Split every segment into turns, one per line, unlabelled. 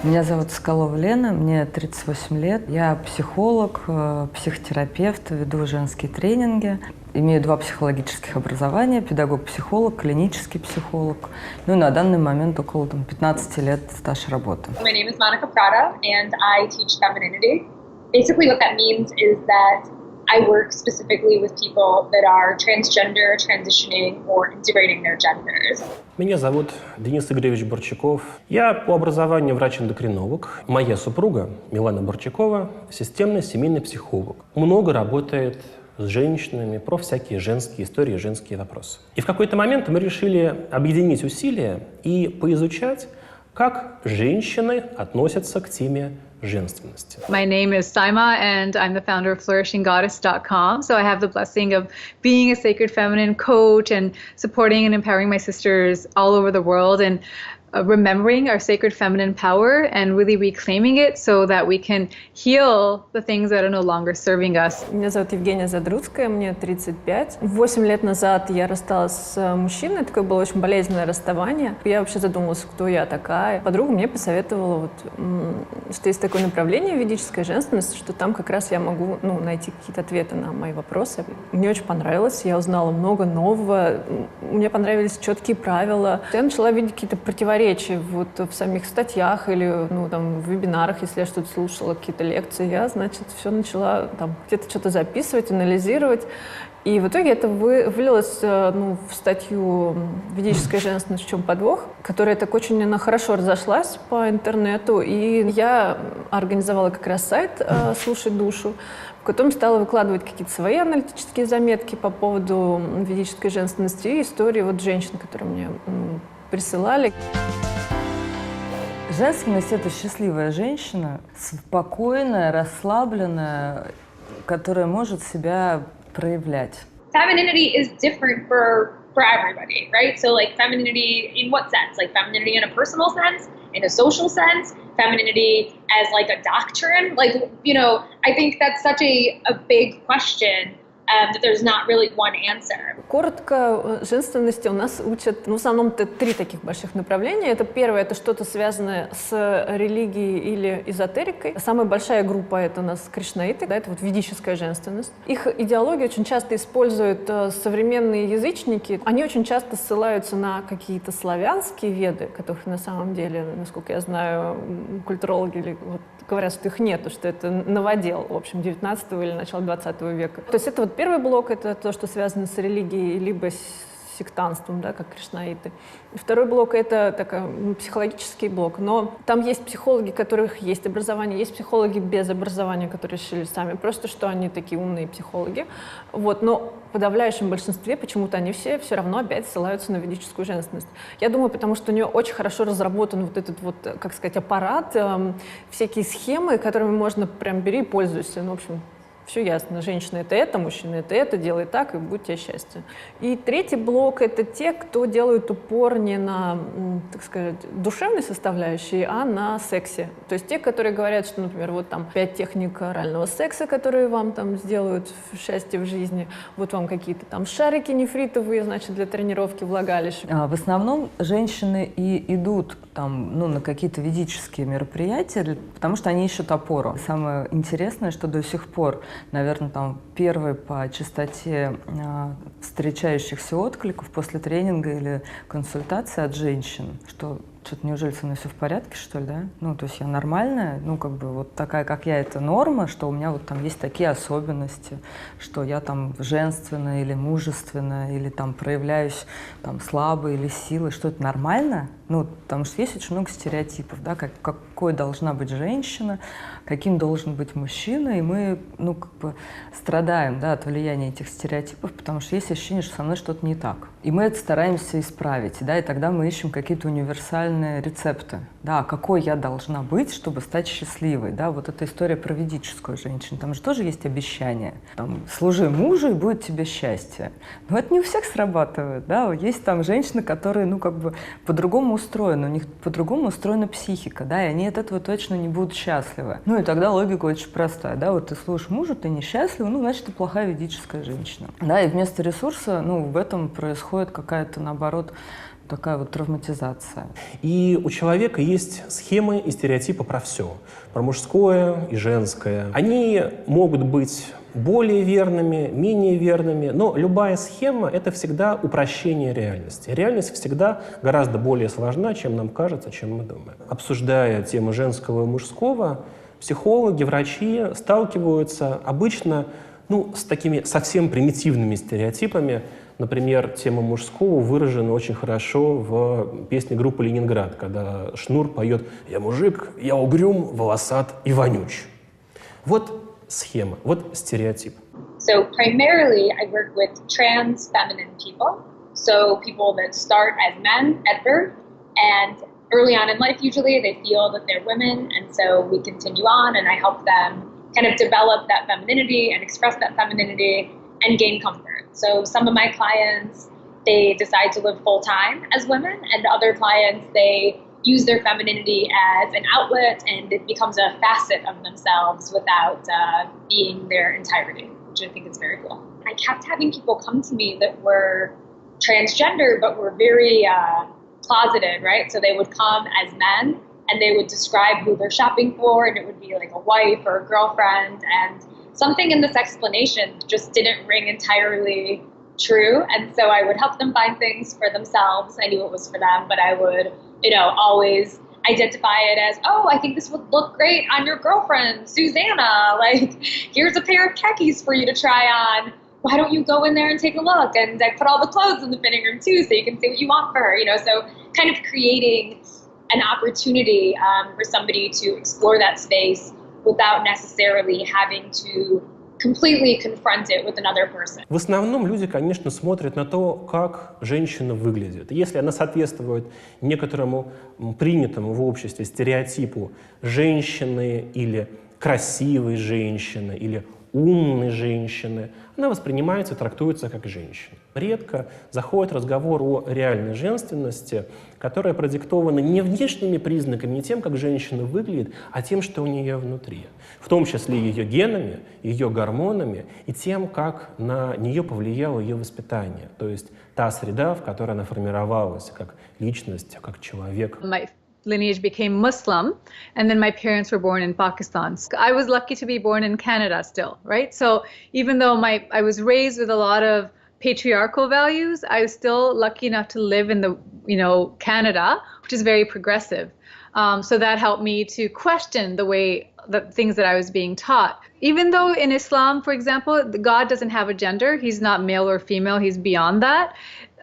Меня зовут Соколова Лена, мне 38 лет. Я психолог, психотерапевт, веду женские тренинги. Имею 2 психологических образования, педагог-психолог, клинический психолог. Ну и на данный момент около 15 лет стаж работы.
My name is Monica Prada and I teach femininity. Basically what that means is that I work specifically with people that are transgender, transitioning, or integrating their genders.
Меня зовут Денис Игоревич Борчаков. Я по образованию врач-эндокринолог. Моя супруга Милана Борчакова – системный семейный психолог. Много работает с женщинами про всякие женские истории, женские вопросы. И в какой-то момент мы решили объединить усилия и поизучать, как женщины относятся к теме женственности.
My name is Saima and I'm the founder of flourishinggoddess.com. So I have the blessing of being a sacred feminine coach and supporting and empowering my sisters all over the world and remembering our sacred feminine power and really reclaiming it so that we can heal the things that are no longer serving us.
Меня зовут Евгения Задруцкая, мне 35. 8 лет назад я рассталась с мужчиной, такое было очень болезненное расставание. Я вообще задумалась, кто я такая. Подруга мне посоветовала, что есть такое направление ведическая женственность, что там как раз я могу найти какие-то ответы на мои вопросы. Мне очень понравилось, я узнала много нового, мне понравились четкие правила. Я начала видеть какие-то противоречия в самих статьях или в вебинарах, если я что-то слушала, какие-то лекции, я, все начала где-то что-то записывать, анализировать. И в итоге это вылилось в статью «Ведическая женственность. В чем подвох?», которая так очень хорошо разошлась по интернету. И я организовала как раз сайт «Слушай душу», в котором стала выкладывать какие-то свои аналитические заметки по поводу ведической женственности и истории женщин, которые мне присылали.
Женственность – это счастливая женщина, спокойная, расслабленная, которая может себя проявлять.
Femininity is different for everybody, right? So like femininity in what sense? Like femininity in a personal sense, in a social sense, femininity as like a doctrine? Like, I think that's such a big question. That there's not really one answer.
Коротко, женственности у нас учат, в основном-то 3 таких больших направления. Это первое, это что-то связанное с религией или эзотерикой. Самая большая группа это у нас кришнаиты, это ведическая женственность. Их идеологию очень часто используют современные язычники. Они очень часто ссылаются на какие-то славянские веды, которых на самом деле, насколько я знаю, культурологи говорят, что их нету, что это новодел, в общем, 19 или начала 20 века. То есть это первый блок, это то, что связано с религией, либо с сектантством, как кришнаиты. И второй блок — это такой психологический блок. Но там есть психологи, у которых есть образование, есть психологи без образования, которые решили сами просто, что они такие умные психологи. Но в подавляющем большинстве почему-то они все равно опять ссылаются на ведическую женственность. Я думаю, потому что у нее очень хорошо разработан этот аппарат, всякие схемы, которыми можно прям бери и пользуйся. В общем, все ясно. Женщина — это, мужчина — это, делай так, и будет тебе счастье. И третий блок — это те, кто делают упор не на, так сказать, душевной составляющей, а на сексе. То есть те, которые говорят, что, например, 5 техник орального секса, которые вам сделают счастье в жизни, вам какие-то шарики нефритовые, для тренировки влагалища.
В основном женщины и идут на какие-то ведические мероприятия, потому что они ищут опору. Самое интересное, что до сих пор, наверное, первый по частоте встречающихся откликов после тренинга или консультации от женщин, что что-то неужели со мной все в порядке, что ли, да? То есть я нормальная, такая, как я, это норма, что у меня есть такие особенности, что я женственная или мужественная, или проявляюсь слабой или силой, что это нормально? Потому что есть очень много стереотипов, да, какой должна быть женщина, каким должен быть мужчина, и мы, страдаем, да, от влияния этих стереотипов, потому что есть ощущение, что со мной что-то не так. И мы это стараемся исправить, да, и тогда мы ищем какие-то универсальные рецепты, да, какой я должна быть, чтобы стать счастливой, да, эта история про ведическую женщину, там же тоже есть обещание, служи мужу, и будет тебе счастье. Но это не у всех срабатывает, да, есть женщины, которые, по-другому устроены, у них по-другому устроена психика, да, и они от этого точно не будут счастливы. И тогда логика очень простая, да, ты служишь мужу, ты несчастлива, значит, ты плохая ведическая женщина. Да, и вместо ресурса, в этом происходит какая-то, наоборот, такая травматизация.
И у человека есть есть схемы и стереотипы про все. Про мужское и женское. Они могут быть более верными, менее верными, но любая схема — это всегда упрощение реальности. Реальность всегда гораздо более сложна, чем нам кажется, чем мы думаем. Обсуждая тему женского и мужского, психологи, врачи сталкиваются обычно с такими совсем примитивными стереотипами. Например, тема мужского выражена очень хорошо в песне группы «Ленинград», когда Шнур поет «Я мужик, я угрюм, волосат и вонюч». Вот схема, вот стереотип.
So primarily I work with trans feminine people, so people that start as men at birth, and early on in life usually they feel that they're women, and so we continue on and I help them kind of develop that femininity and express that femininity and gain comfort. So some of my clients, they decide to live full-time as women, and other clients, they use their femininity as an outlet and it becomes a facet of themselves without being their entirety, which I think is very cool. I kept having people come to me that were transgender but were very closeted, right? So they would come as men and they would describe who they're shopping for, and it would be like a wife or a girlfriend, and something in this explanation just didn't ring entirely true, and so I would help them find things for themselves. I knew it was for them, but I would, always identify it as, oh, I think this would look great on your girlfriend, Susanna. Like, here's a pair of khakis for you to try on. Why don't you go in there and take a look? And I put all the clothes in the fitting room too, so you can see what you want for her. So kind of creating an opportunity for somebody to explore that space without necessarily having to completely confront it with another person.
В основном люди, конечно, смотрят на то, как женщина выглядит. Если она соответствует некоторому принятому в обществе стереотипу женщины или красивой женщины или умной женщины, она воспринимается и трактуется как женщина. Редко заходит разговор о реальной женственности, которая продиктована не внешними признаками, не тем, как женщина выглядит, а тем, что у нее внутри. В том числе ее генами, ее гормонами и тем, как на нее повлияло ее воспитание. То есть та среда, в которой она формировалась как личность, как человек.
My lineage became Muslim, and then my parents were born in Pakistan. So I was lucky to be born in Canada still, right? So even though I was raised with a lot of patriarchal values, I was still lucky enough to live in the, Canada, which is very progressive. So that helped me to question the things that I was being taught. Even though in Islam, for example, God doesn't have a gender, he's not male or female, he's beyond that.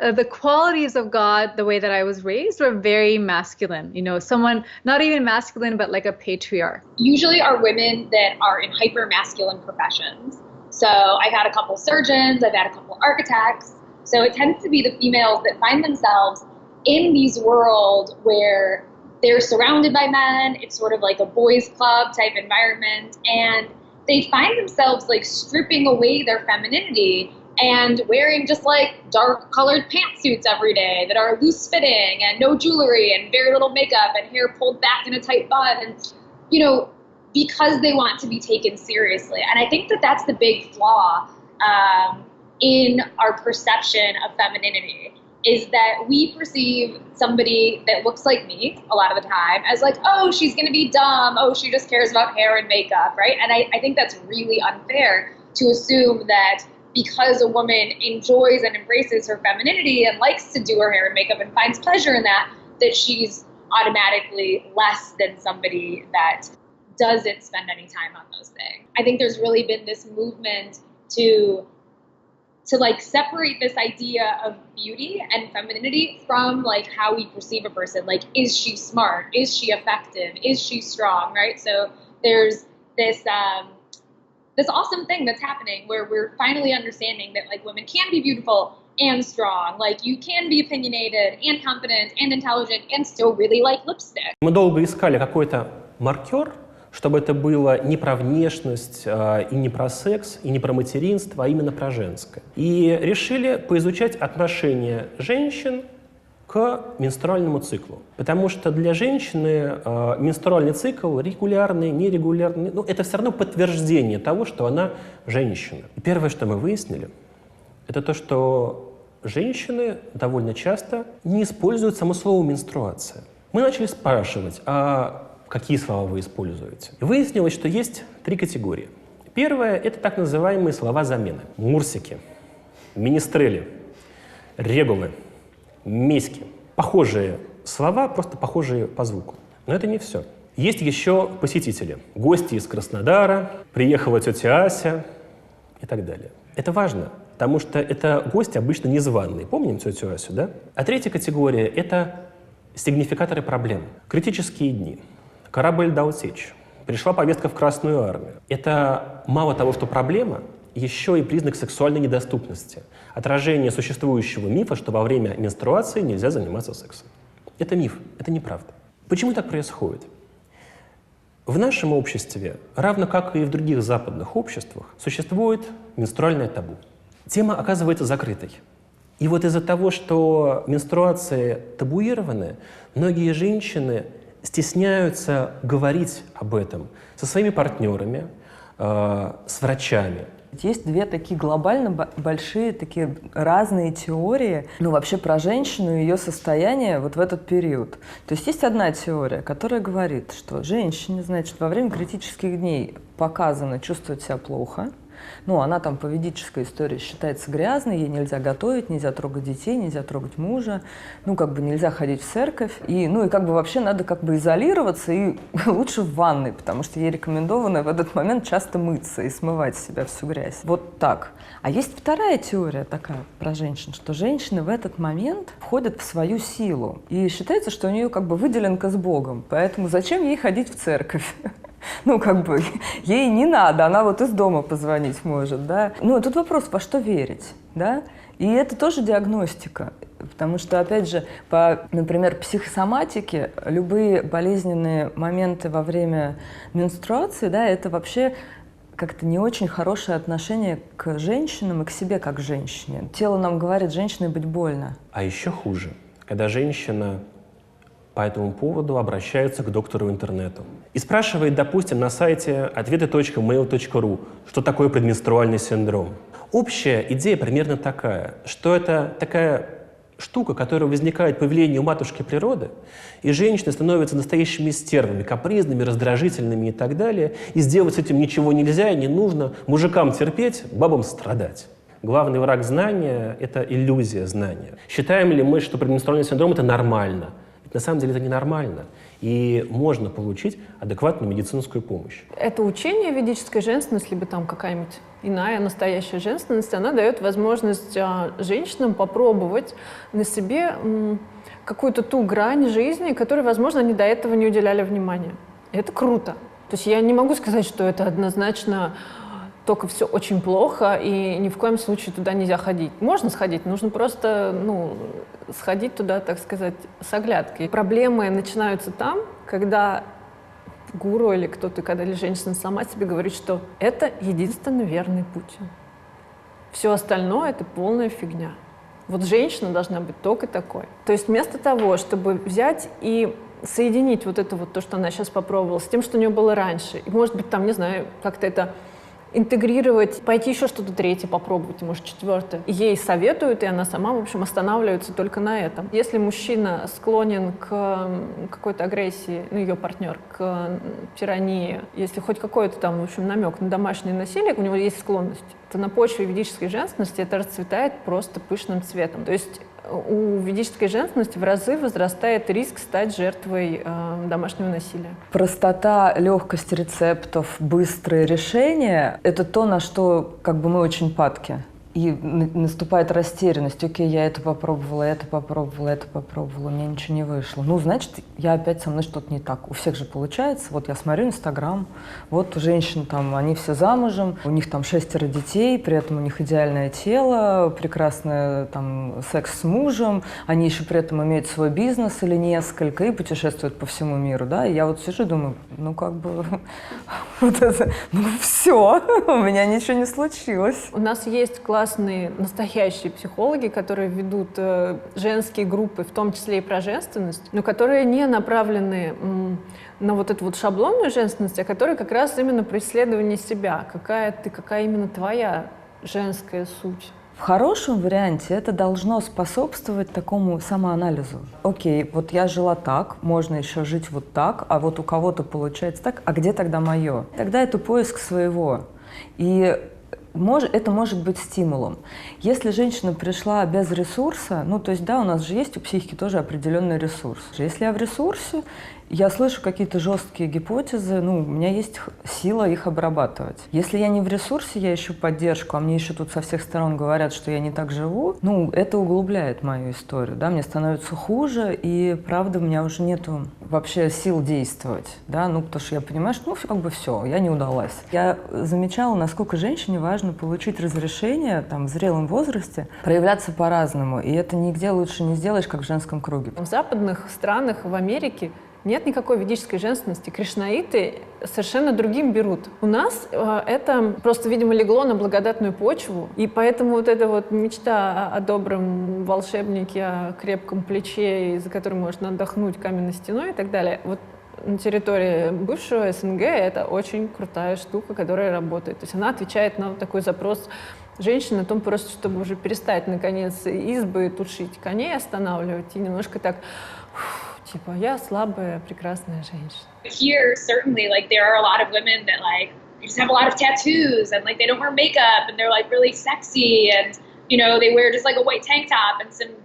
The qualities of God, the way that I was raised, were very masculine. Someone, not even masculine, but like a patriarch.
Usually are women that are in hyper-masculine professions. So I've had a couple surgeons, I've had a couple architects. So it tends to be the females that find themselves in these worlds where they're surrounded by men. It's sort of like a boys' club type environment. And they find themselves like stripping away their femininity and wearing just like dark colored pantsuits every day that are loose fitting and no jewelry and very little makeup and hair pulled back in a tight bun. And, because they want to be taken seriously. And I think that that's the big flaw in our perception of femininity, is that we perceive somebody that looks like me a lot of the time as like, oh, she's going to be dumb. Oh, she just cares about hair and makeup, right? And I think that's really unfair to assume that because a woman enjoys and embraces her femininity and likes to do her hair and makeup and finds pleasure in that she's automatically less than somebody that doesn't spend any time on those things. I think there's really been this movement to like separate this idea of beauty and femininity from like how we perceive a person. Like, is she smart? Is she effective? Is she strong? Right? So there's this awesome thing that's happening where we're finally understanding that like women can be beautiful and strong. Like, you can be opinionated and confident and intelligent and still really like lipstick.
Мы долго искали какой-то маркер, чтобы это было не про внешность, и не про секс, и не про материнство, а именно про женское. И решили поизучать отношение женщин к менструальному циклу. Потому что для женщины менструальный цикл регулярный, нерегулярный, это все равно подтверждение того, что она женщина. И первое, что мы выяснили, это то, что женщины довольно часто не используют само слово «менструация». Мы начали спрашивать, а какие слова вы используете? И выяснилось, что есть 3 категории. Первая — это так называемые слова замены. Мурсики, министрели, регулы, миськи. Похожие слова, просто похожие по звуку. Но это не все. Есть еще посетители. Гости из Краснодара, приехала тетя Ася и так далее. Это важно, потому что это гости обычно незваные. Помним тетю Асю, да? А третья категория — это сигнификаторы проблем. Критические дни. Корабль дал течь. Пришла повестка в Красную армию. Это мало того, что проблема, еще и признак сексуальной недоступности. Отражение существующего мифа, что во время менструации нельзя заниматься сексом. Это миф, это неправда. Почему так происходит? В нашем обществе, равно как и в других западных обществах, существует менструальное табу. Тема оказывается закрытой. И вот из-за того, что менструации табуированы, многие женщины стесняются говорить об этом со своими партнерами, с врачами.
Есть 2 такие глобально большие, такие разные теории, ну, вообще про женщину и ее состояние вот в этот период. То есть одна теория, которая говорит, что женщине, значит, во время критических дней показано чувствовать себя плохо. Ну, она там по ведической истории считается грязной, ей нельзя готовить, нельзя трогать детей, нельзя трогать мужа, ну, как бы нельзя ходить в церковь. И, ну, и как бы вообще надо как бы изолироваться и лучше в ванной, потому что ей рекомендовано в этот момент часто мыться и смывать с себя всю грязь. Вот так. А есть вторая теория такая про женщин, что женщины в этот момент входят в свою силу. И считается, что у нее как бы выделенка с Богом, поэтому зачем ей ходить в церковь? Ну, как бы, ей не надо, она вот из дома позвонить может, да. Ну, тут вопрос, во что верить, да. И это тоже диагностика, потому что, опять же, по, например, психосоматике любые болезненные моменты во время менструации, да, это вообще как-то не очень хорошее отношение к женщинам и к себе как к женщине. Тело нам говорит, женщине быть больно.
А еще хуже, когда женщина по этому поводу обращается к доктору интернету и спрашивает, допустим, на сайте ответы.mail.ru, что такое предменструальный синдром. Общая идея примерно такая, что это такая штука, которая возникает по велению матушки природы, и женщины становятся настоящими стервами, капризными, раздражительными и так далее, и сделать с этим ничего нельзя и не нужно, мужикам терпеть, бабам страдать. Главный враг знания — это иллюзия знания. Считаем ли мы, что предменструальный синдром — это нормально? На самом деле это ненормально, и можно получить адекватную медицинскую помощь.
Это учение ведической женственности, либо там какая-нибудь иная настоящая женственность, она дает возможность женщинам попробовать на себе какую-то ту грань жизни, которой, возможно, они до этого не уделяли внимания. И это круто. То есть я не могу сказать, что это однозначно только все очень плохо, и ни в коем случае туда нельзя ходить. Можно сходить, нужно просто, сходить туда, так сказать, с оглядкой. Проблемы начинаются там, когда гуру или кто-то, или женщина сама себе говорит, что это единственно верный путь. Все остальное — это полная фигня. Вот женщина должна быть только такой. То есть вместо того, чтобы взять и соединить вот это вот то, что она сейчас попробовала, с тем, что у нее было раньше, и, может быть, там, не знаю, как-то это интегрировать, пойти еще что-то третье попробовать, может, четвертое. Ей советуют, и она сама, в общем, останавливается только на этом. Если мужчина склонен к какой-то агрессии, ее партнер, к тирании, если хоть какой-то там, в общем, намек на домашнее насилие, у него есть склонность, то на почве ведической женственности это расцветает просто пышным цветом. То есть у ведической женственности в разы возрастает риск стать жертвой домашнего насилия.
Простота, легкость рецептов, быстрые решения — это то, на что как бы мы очень падки. И наступает растерянность. Окей, я это попробовала, у меня ничего не вышло. Ну, значит, со мной что-то не так. У всех же получается. Вот я смотрю Инстаграм, вот у женщин там, они все замужем, у них там 6 детей, при этом у них идеальное тело, прекрасный там секс с мужем, они еще при этом имеют свой бизнес или несколько и путешествуют по всему миру, да. И я вот сижу и думаю, все, у меня ничего не случилось.
У нас есть классные настоящие психологи, которые ведут женские группы, в том числе и про женственность, но которые не направлены на вот эту вот шаблонную женственность, а которые как раз именно про исследование себя. Какая именно твоя женская суть.
В хорошем варианте это должно способствовать такому самоанализу. Окей, вот я жила так, можно еще жить вот так, а вот у кого-то получается так, а где тогда мое? Тогда это поиск своего. И это может быть стимулом. Если женщина пришла без ресурса, ну то есть да, у нас же есть у психики тоже определенный ресурс. Если я в ресурсе, я слышу какие-то жесткие гипотезы, ну, у меня есть сила их обрабатывать. Если я не в ресурсе, я ищу поддержку, а мне еще тут со всех сторон говорят, что я не так живу, ну, это углубляет мою историю, да, мне становится хуже, и, правда, у меня уже нету вообще сил действовать, да, ну, потому что я понимаю, что, ну, как бы все, я не удалась. Я замечала, насколько женщине важно получить разрешение, там, в зрелом возрасте, проявляться по-разному, и это нигде лучше не сделаешь, как в женском круге.
В западных странах, в Америке, нет никакой ведической женственности. Кришнаиты совершенно другим берут. У нас это просто, видимо, легло на благодатную почву, и поэтому вот эта вот мечта о добром волшебнике, о крепком плече, за которым можно отдохнуть каменной стеной и так далее, вот на территории бывшего СНГ это очень крутая штука, которая работает. То есть она отвечает на вот такой запрос женщины о том просто, чтобы уже перестать, наконец, избы тушить, коней останавливать и немножко так... Типа, я слабая, прекрасная женщина.
Here, certainly, like, there are a lot of women that, like, they just have a lot of tattoos and, like, they don't wear makeup and they're, like, really sexy and, you know, they wear just, like, a white tank top and some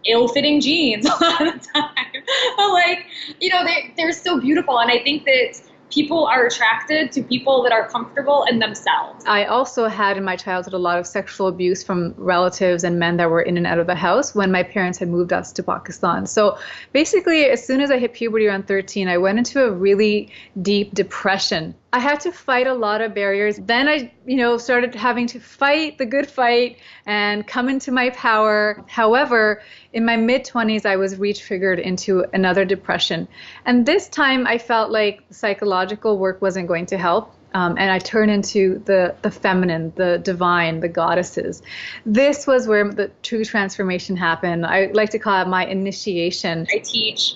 ill-fitting jeans a lot of the time. But, like, you know, they're so beautiful, and I think that people are attracted to people that are comfortable in themselves.
I also had in my childhood a lot of sexual abuse from relatives and men that were in and out of the house when my parents had moved us to Pakistan. So basically, as soon as I hit puberty around 13, I went into a really deep depression. I had to fight a lot of barriers. Then I, started having to fight the good fight and come into my power. However, in my mid-20s, I was re-triggered into another depression. And this time I felt like the psychological work wasn't going to help. And I turned into the feminine, the divine, the goddesses. This was where the true transformation happened. I like to call it my initiation.
I teach,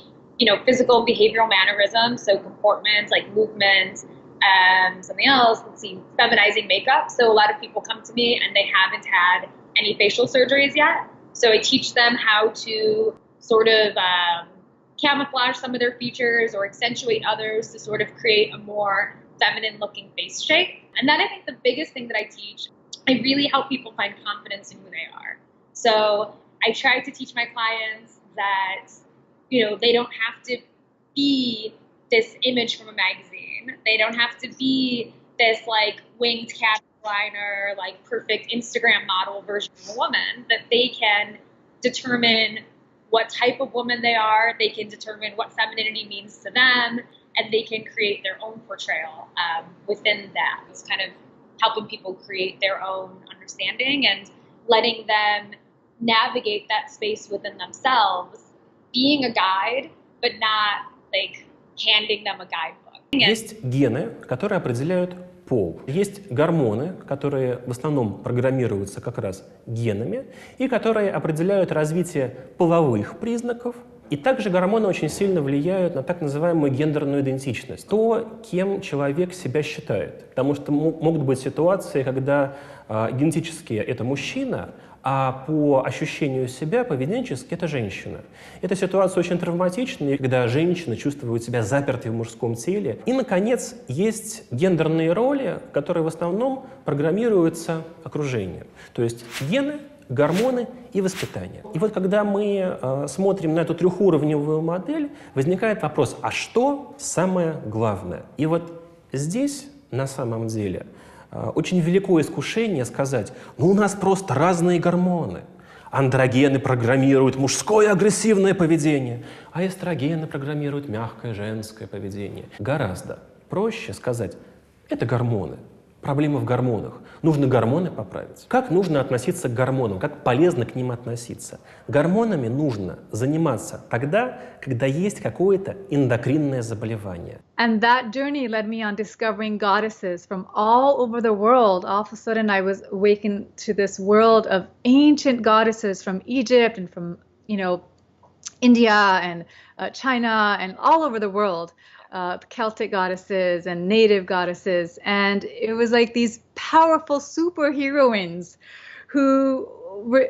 physical and behavioral mannerisms, so comportment, like movement, something else, let's see, feminizing makeup. So a lot of people come to me and they haven't had any facial surgeries yet. So I teach them how to sort of camouflage some of their features or accentuate others to sort of create a more feminine looking face shape. And then I think the biggest thing that I teach, I really help people find confidence in who they are. So I try to teach my clients that, they don't have to be this image from a magazine. They don't have to be this like winged cat liner, like perfect Instagram model version of a woman, that they can determine what type of woman they are, they can determine what femininity means to them, and they can create their own portrayal within that. It's kind of helping people create their own understanding and letting them navigate that space within themselves, being a guide, but not like handing them a guidebook.
Есть гены, которые определяют пол. Есть гормоны, которые в основном программируются как раз генами и которые определяют развитие половых признаков. И также гормоны очень сильно влияют на так называемую гендерную идентичность. То, кем человек себя считает. Потому что могут быть ситуации, когда генетически это мужчина, а по ощущению себя поведенчески это женщина. Эта ситуация очень травматична, когда женщины чувствуют себя запертой в мужском теле. И, наконец, есть гендерные роли, которые в основном программируются окружением. То есть гены, гормоны и воспитание. И вот когда мы смотрим на эту трехуровневую модель, возникает вопрос, а что самое главное? И вот здесь на самом деле очень великое искушение сказать, у нас просто разные гормоны. Андрогены программируют мужское агрессивное поведение, а эстрогены программируют мягкое женское поведение. Гораздо проще сказать, это гормоны. Проблема в гормонах. Нужно гормоны поправить. Как нужно относиться к гормонам? Как полезно к ним относиться? Гормонами нужно заниматься тогда, когда есть какое-то эндокринное заболевание.
And that journey led me on discovering goddesses from all over the world. All of a sudden I was awakened to this world of ancient goddesses from Egypt and from, India and China and all over the world. Celtic goddesses and native goddesses, and it was like these powerful superheroines who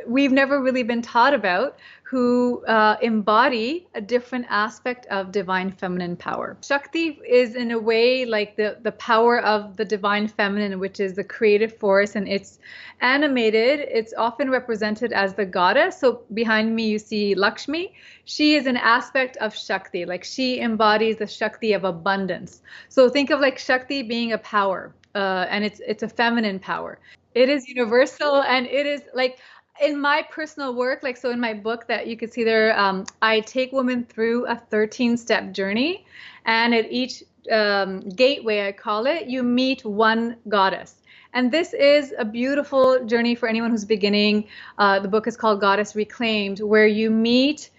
we've never really been taught about, who embody a different aspect of divine feminine power. Shakti is in a way like the power of the divine feminine, which is the creative force, and it's animated. It's often represented as the goddess. So behind me you see Lakshmi. She is an aspect of Shakti, like she embodies the Shakti of abundance. So think of like Shakti being a power, and it's a feminine power. It is universal, and it is like, in my personal work, like, so in my book that you could see there, I take women through a 13-step journey, and at each gateway, I call it, you meet one goddess. And this is a beautiful journey for anyone who's beginning. The book is called Goddess Reclaimed, where you meet,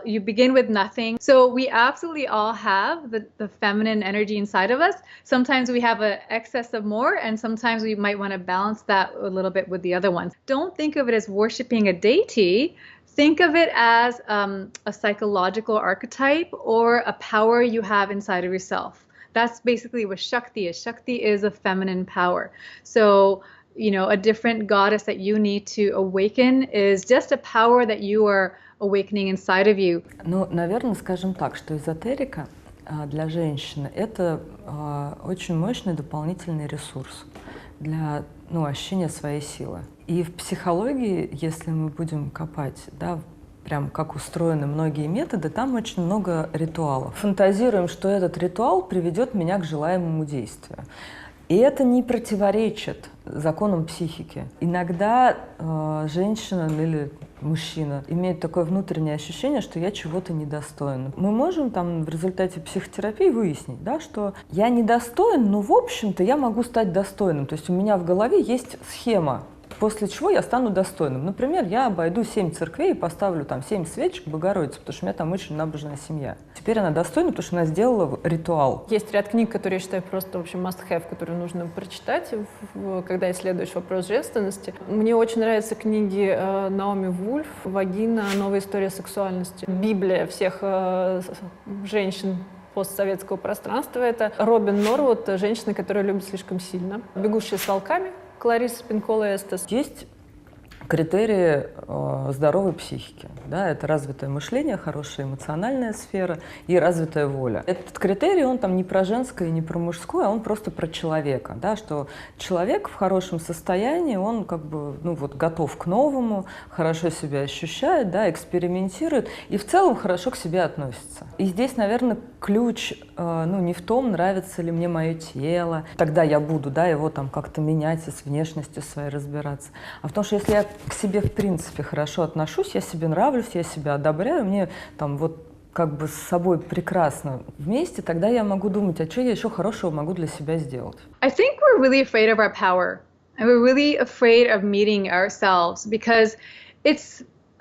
you begin with nothing. So we absolutely all have the feminine energy inside of us. Sometimes we have an excess of more, and sometimes we might want to balance that a little bit with the other ones. Don't think of it as worshiping a deity. Think of it as a psychological archetype or a power you have inside of yourself. That's basically what Shakti is. Shakti is a feminine power. So, you know, a different goddess that you need to awaken is just a power that you are awakening inside of you.
Ну, наверное, скажем так, что эзотерика для женщины – это очень мощный дополнительный ресурс для ощущения своей силы. И в психологии, если мы будем копать, да, прям как устроены многие методы, там очень много ритуалов. Фантазируем, что этот ритуал приведет меня к желаемому действию. И это не противоречит законам психики. Иногда женщина или мужчина имеет такое внутреннее ощущение, что я чего-то недостоин. Мы можем там в результате психотерапии выяснить, да, что я недостоин, но в общем-то я могу стать достойным. То есть у меня в голове есть схема, после чего я стану достойным. Например, я обойду 7 церквей и поставлю там 7 свечек Богородице, потому что у меня там очень набожная семья. Теперь она достойна, потому что она сделала ритуал.
Есть ряд книг, которые я считаю просто, в общем, must-have, которые нужно прочитать, когда исследуешь вопрос женственности. Мне очень нравятся книги Наоми Вульф «Вагина. Новая история сексуальности». Библия всех женщин постсоветского пространства. Это Робин Норвуд, женщина, которая любит слишком сильно. «Бегущая с волками». Клариса Пинкола Эстес.
Есть критерии здоровой психики. Да? Это развитое мышление, хорошая эмоциональная сфера и развитая воля. Этот критерий, он там не про женское, не про мужское, а он просто про человека. Да? Что человек в хорошем состоянии, он как бы готов к новому, хорошо себя ощущает, да, экспериментирует и в целом хорошо к себе относится. И здесь, наверное, ключ не в том, нравится ли мне мое тело, тогда я буду, да, его там как-то менять и с внешностью своей разбираться, а в том, что если я к себе в принципе хорошо отношусь, я себе нравлюсь, я себя одобряю, мне там как бы с собой прекрасно вместе, тогда я могу думать, а что я еще хорошего могу для себя сделать.
I think we're really afraid of our power, and we're really afraid of meeting ourselves because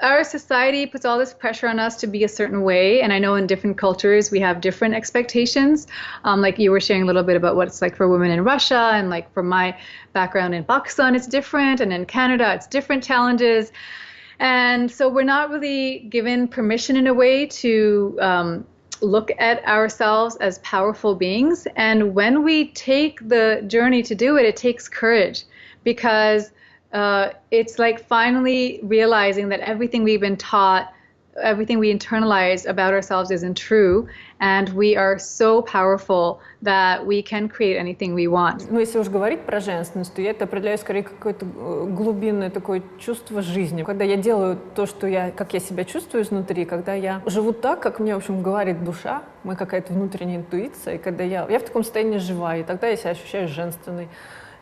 our society puts all this pressure on us to be a certain way, and I know in different cultures we have different expectations. Like you were sharing a little bit about what it's like for women in Russia, and like from my background in Pakistan, it's different, and in Canada, it's different challenges. And so we're not really given permission in a way to look at ourselves as powerful beings. And when we take the journey to do it, it takes courage because it's like finally realizing that everything we've been taught, everything we internalize about ourselves isn't true, and we are so powerful that we can create anything we want.
Ну, если уж говорить про женственность, то я это определяю скорее как какое-то глубинное такое чувство жизни. Когда я делаю то, как я себя чувствую изнутри, когда я живу так, как мне, в общем, говорит душа, моя какая-то внутренняя интуиция, и когда я в таком состоянии жива, и тогда я себя ощущаю женственной.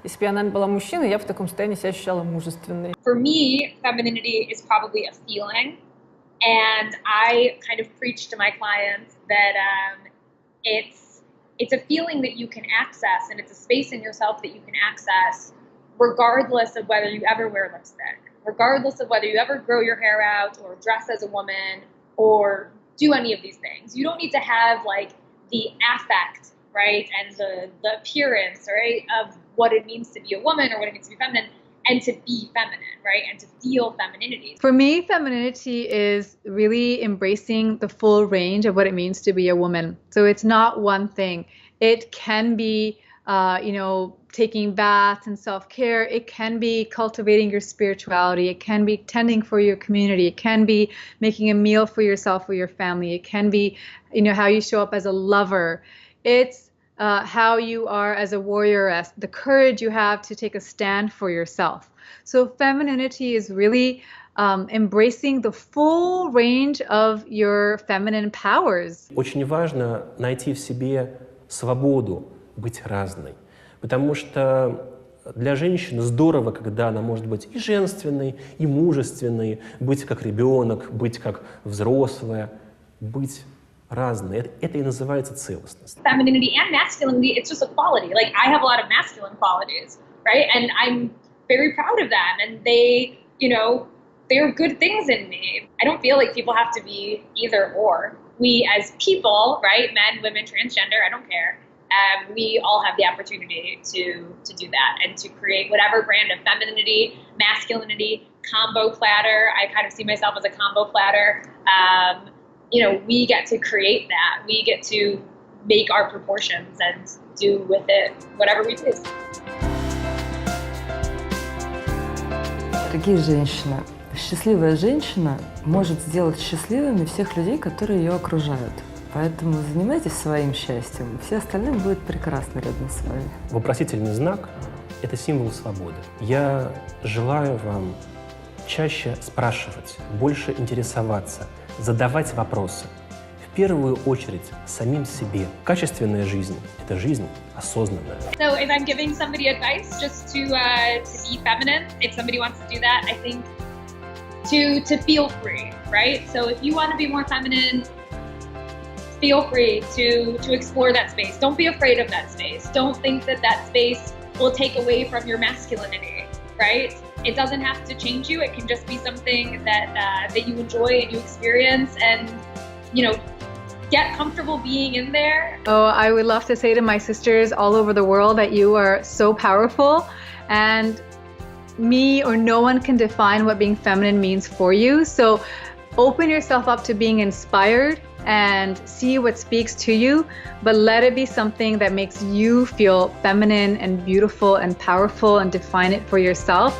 Если бы я, наверное, была мужчиной, я в таком состоянии себя ощущала мужественной.
For me, femininity is probably a feeling. And I kind of preach to my clients that it's a feeling that you can access, and it's a space in yourself that you can access regardless of whether you ever wear lipstick, regardless of whether you ever grow your hair out or dress as a woman or do any of these things. You don't need to have like the affect, right, and the appearance, right, of what it means to be a woman or what it means to be feminine, and to be feminine, right, and to feel femininity.
For me, femininity is really embracing the full range of what it means to be a woman. So it's not one thing. It can be taking baths and self-care. It can be cultivating your spirituality. It can be tending for your community. It can be making a meal for yourself or your family. It can be, how you show up as a lover. It's how you are as a warrior, as the courage you have to take a stand for yourself. So femininity is really embracing the full range of your feminine powers.
Очень важно найти в себе свободу быть разной. Потому что для женщины здорово, когда она может быть и женственной, и мужественной, быть как ребенок, быть как взрослая, быть разной. Это и называется целостность.
Femininity and masculinity, it's just a quality. Like, I have a lot of masculine qualities, right? And I'm very proud of them. And they, they're good things in me. I don't feel like people have to be either or. We as people, right, men, women, transgender, I don't care. We all have the opportunity to do that and to create whatever brand of femininity, masculinity, combo platter. I kind of see myself as a combo platter. We get to create that. We get to make our proportions and do with it whatever we please.
Дорогие женщины, счастливая женщина может сделать счастливыми всех людей, которые ее окружают. Поэтому занимайтесь своим счастьем, все остальные будут прекрасно рядом с вами.
Вопросительный знак – это символ свободы. Я желаю вам чаще спрашивать, больше интересоваться, задавать вопросы. В первую очередь самим себе. Качественная жизнь – это жизнь осознанная.
So if I'm giving somebody advice just to be feminine, if somebody wants to do that, I think to feel free, right? So if you want to be more feminine, feel free to explore that space. Don't be afraid of that space. Don't think that space will take away from your masculinity, right? It doesn't have to change you. It can just be something that you enjoy and you experience, and get comfortable being in there.
Oh, I would love to say to my sisters all over the world that you are so powerful, and me or no one can define what being feminine means for you. So open yourself up to being inspired and see what speaks to you, but let it be something that makes you feel feminine and beautiful and powerful, and define it for yourself.